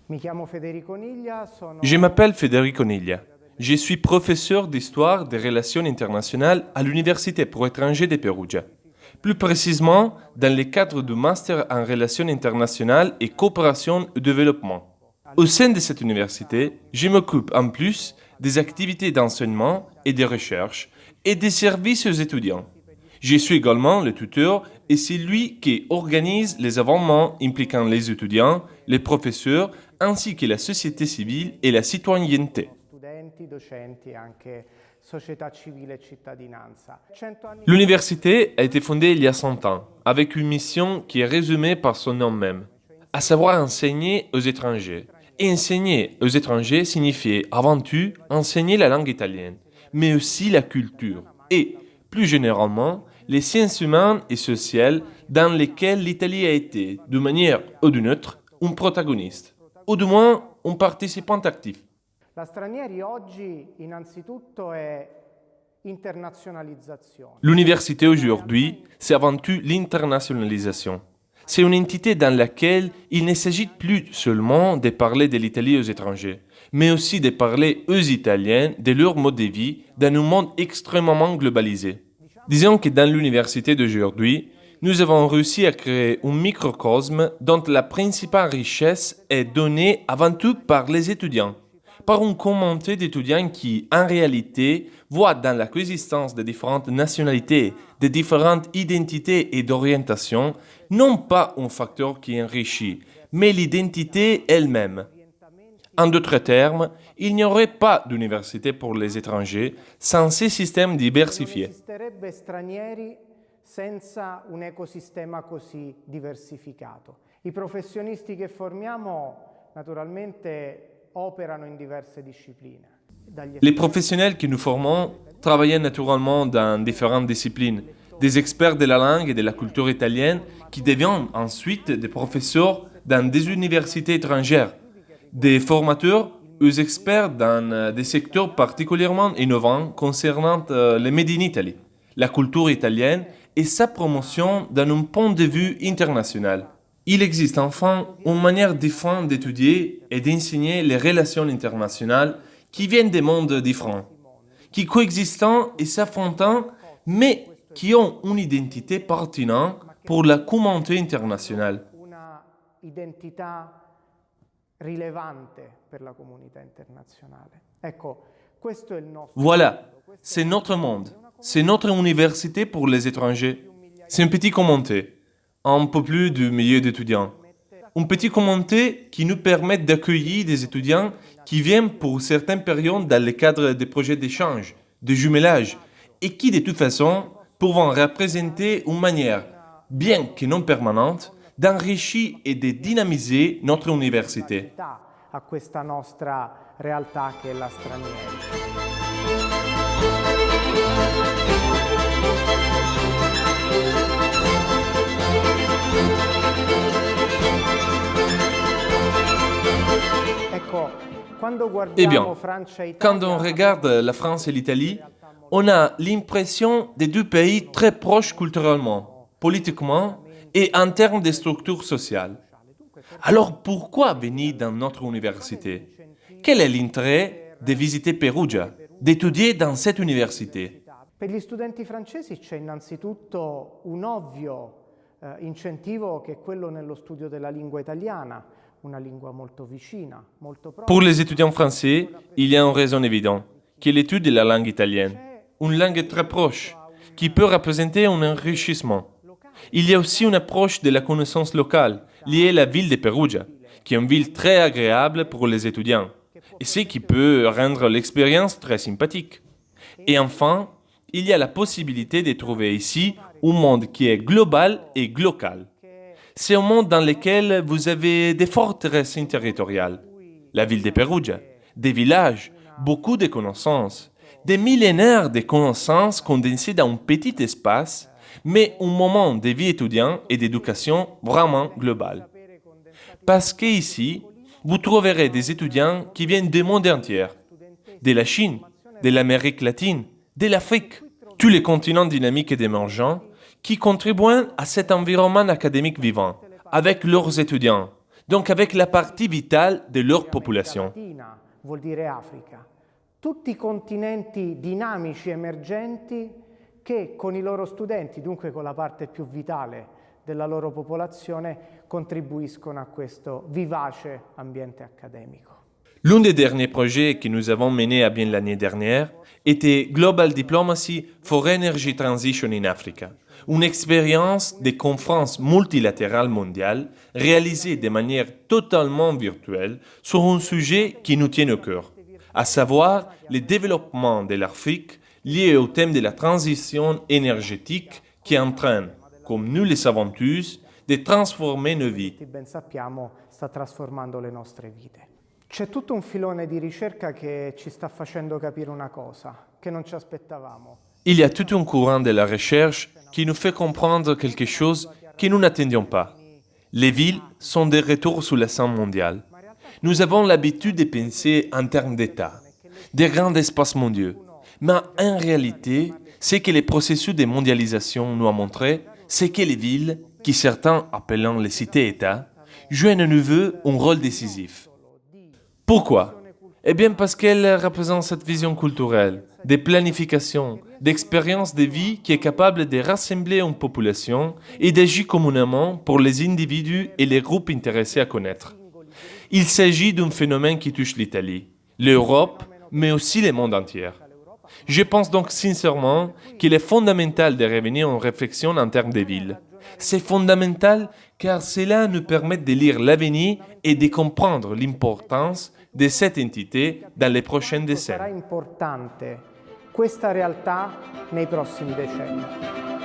Je m'appelle Federico Niglia. Je suis professeur d'histoire des relations internationales à l'Université pour étrangers de Perugia. Plus précisément, dans le cadre du Master en relations internationales et coopération et développement. Au sein de cette université, je m'occupe en plus des activités d'enseignement et de recherche et des services aux étudiants. Je suis également le tuteur et c'est lui qui organise les événements impliquant les étudiants, les professeurs, ainsi que la société civile et la citoyenneté. L'université a été fondée il y a 100 ans, avec une mission qui est résumée par son nom même, à savoir enseigner aux étrangers. Et enseigner aux étrangers signifiait avant tout enseigner la langue italienne, mais aussi la culture et, plus généralement, les sciences humaines et sociales dans lesquelles l'Italie a été, d'une manière ou d'une autre, un protagoniste, ou du moins un participant actif. L'université aujourd'hui, c'est avant tout l'internationalisation. C'est une entité dans laquelle il ne s'agit plus seulement de parler de l'Italie aux étrangers, mais aussi de parler aux Italiens de leur mode de vie dans un monde extrêmement globalisé. Disons que dans l'université d'aujourd'hui, nous avons réussi à créer un microcosme dont la principale richesse est donnée avant tout par les étudiants, par une communauté d'étudiants qui, en réalité, voient dans la coexistence de différentes nationalités, de différentes identités et d'orientations, non pas un facteur qui enrichit, mais l'identité elle-même. En d'autres termes, il n'y aurait pas d'université pour les étrangers sans ces systèmes diversifiés. Senza un ecosistema così diversificato. I professionisti che formiamo naturalmente operano in diverse discipline. Les professionnels que nous formons travaillent naturellement dans différentes disciplines. Des experts de la langue et de la culture italienne qui deviennent ensuite des professeurs dans des universités étrangères. Des formateurs aux experts dans des secteurs particulièrement innovants concernant le Made in Italy, la culture italienne et sa promotion dans un point de vue international. Il existe enfin une manière différente d'étudier et d'enseigner les relations internationales qui viennent des mondes différents, qui coexistent et s'affrontent, mais qui ont une identité pertinente pour la communauté internationale. Voilà, c'est notre monde. C'est notre université pour les étrangers. C'est un petit communauté, un peu plus du milieu d'étudiants. Un petit communauté qui nous permet d'accueillir des étudiants qui viennent pour certaines périodes dans le cadre des projets d'échange, de jumelage, et qui de toute façon peuvent représenter une manière, bien que non permanente, d'enrichir et de dynamiser notre université. A questa nostra realtà che è la Stranieri. Eh bien, quand on regarde la France et l'Italie, on a l'impression de deux pays très proches culturellement, politiquement et en termes de structure sociale. Alors pourquoi venir dans notre université? Quel est l'intérêt de visiter Perugia, d'étudier dans cette université? Per gli studenti francesi c'è innanzitutto un ovvio incentivo che è quello nello studio della lingua italiana, una lingua molto vicina, molto prossima. Pour les étudiants français, il y a une raison évidente, qui est l'étude de la langue italienne, une langue très proche, qui peut représenter un enrichissement. Il y a aussi une approche de la connaissance locale, liée à la ville de Perugia, qui est une ville très agréable pour les étudiants, et ce qui peut rendre l'expérience très sympathique. Et enfin, il y a la possibilité de trouver ici un monde qui est global et local. C'est un monde dans lequel vous avez des forteresses territoriales, la ville de Perugia, des villages, beaucoup de connaissances, des millénaires de connaissances condensées dans un petit espace, mais un moment de vie étudiante et d'éducation vraiment global. Parce qu'ici, vous trouverez des étudiants qui viennent du monde entier, de la Chine, de l'Amérique latine, de l'Afrique, tous les continents dynamiques et émergents qui contribuent à cet environnement académique vivant, avec leurs étudiants, donc avec la partie vitale de leur population. Latina vuol dire Africa. Tutti continenti dinamici, emergenti, che con i loro studenti, dunque con la parte più vitale della loro popolazione, contribuiscono a questo vivace ambiente accademico. L'un des derniers projets que nous avons mené à bien l'année dernière était Global Diplomacy for Energy Transition in Africa, une expérience de conférence multilatérale mondiale réalisée de manière totalement virtuelle sur un sujet qui nous tient au cœur, à savoir le développement de l'Afrique lié au thème de la transition énergétique qui entraîne, comme nous le savons tous, de transformer nos vies. Tutti ben sappiamo sta trasformando le nostre vite. C'è tutto un filone di ricerca che ci sta facendo capire una cosa che non ci aspettavamo. Il y a tout un courant de la recherche qui nous fait comprendre quelque chose que nous n'attendions pas. Les villes sont de retour sur la scène mondiale. Nous avons l'habitude de penser en termes d'État, de grands espaces mondiaux. Mais en réalité, ce que le processus de mondialisation nous a montré, c'est que les villes, qui certains appellent les cités-États, jouent à nouveau un rôle décisif. Pourquoi? Eh bien parce qu'elles représentent cette vision culturelle, de planification, d'expérience de vie qui est capable de rassembler une population et d'agir communément pour les individus et les groupes intéressés à connaître. Il s'agit d'un phénomène qui touche l'Italie, l'Europe, mais aussi le monde entier. Je pense donc sincèrement qu'il est fondamental de revenir en réflexion en termes de villes. C'est fondamental car cela nous permet de lire l'avenir et de comprendre l'importance de cette entité dans les prochaines Sarà décennies. importante questa realtà nei prossimi decenni.